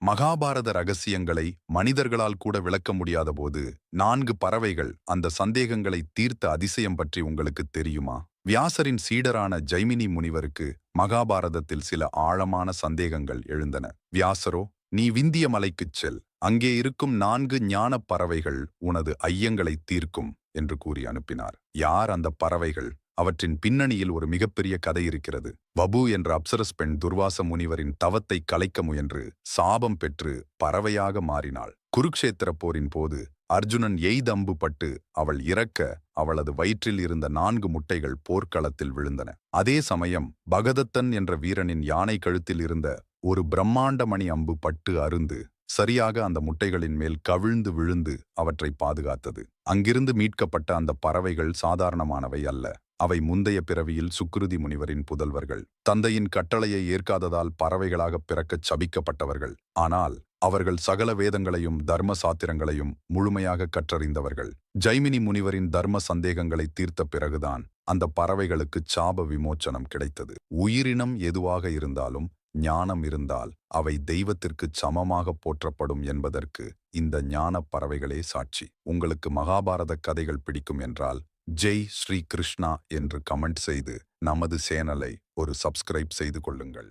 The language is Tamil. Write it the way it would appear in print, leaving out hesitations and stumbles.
மகாபாரத ரகசியங்களை மனிதர்களால் கூட விளக்க முடியாத போது 4 பறவைகள் அந்த சந்தேகங்களை தீர்த்த அதிசயம் பற்றி உங்களுக்கு தெரியுமா? வியாசரின் சீடரான ஜைமினி முனிவருக்கு மகாபாரதத்தில் சில ஆழமான சந்தேகங்கள் எழுந்தன. வியாசரோ, நீ விந்திய மலைக்குச் செல், அங்கே இருக்கும் 4 ஞானப் பறவைகள் உனது ஐயங்களை தீர்க்கும் என்று கூறி அனுப்பினார். யார் அந்த பறவைகள்? அவற்றின் பின்னணியில் ஒரு மிகப்பெரிய கதை இருக்கிறது. வபு என்ற அப்சரஸ் பெண் துர்வாச முனிவரின் தவத்தை கலைக்க முயன்று சாபம் பெற்று பறவையாக மாறினாள். குருக்ஷேத்திர போரின் போது அர்ஜுனன் எய்தம்பு பட்டு அவள் இறக்க அவளது வயிற்றில் இருந்த 4 முட்டைகள் போர்க்களத்தில் விழுந்தன. அதே சமயம் பகதத்தன் என்ற வீரனின் யானை கழுத்தில் இருந்த ஒரு பிரம்மாண்ட மணி அம்பு பட்டு அருந்து சரியாக அந்த முட்டைகளின் மேல் கவிழ்ந்து விழுந்து அவற்றை பாதுகாத்தது. அங்கிருந்து மீட்கப்பட்ட அந்த பறவைகள் சாதாரணமானவை அல்ல. அவை முந்தைய பிறவியில் சுக்கிருதி முனிவரின் புதல்வர்கள். தந்தையின் கட்டளையை ஏற்காததால் பறவைகளாகப் பிறக்கச் சபிக்கப்பட்டவர்கள். ஆனால் அவர்கள் சகல வேதங்களையும் தர்ம சாத்திரங்களையும் முழுமையாக கற்றறிந்தவர்கள். ஜைமினி முனிவரின் தர்ம சந்தேகங்களை தீர்த்த பிறகுதான் அந்த பறவைகளுக்கு சாப விமோச்சனம் கிடைத்தது. உயிரினம் எதுவாக இருந்தாலும் ஞானம் இருந்தால் அவை தெய்வத்திற்குச் சமமாக போற்றப்படும் என்பதற்கு இந்த ஞான பறவைகளே சாட்சி. உங்களுக்கு மகாபாரத கதைகள் பிடிக்கும் என்றால் ஜெய் ஸ்ரீ கிருஷ்ணா என்று கமெண்ட் செய்து நமது சேனலை ஒரு சப்ஸ்கிரைப் செய்து கொள்ளுங்கள்.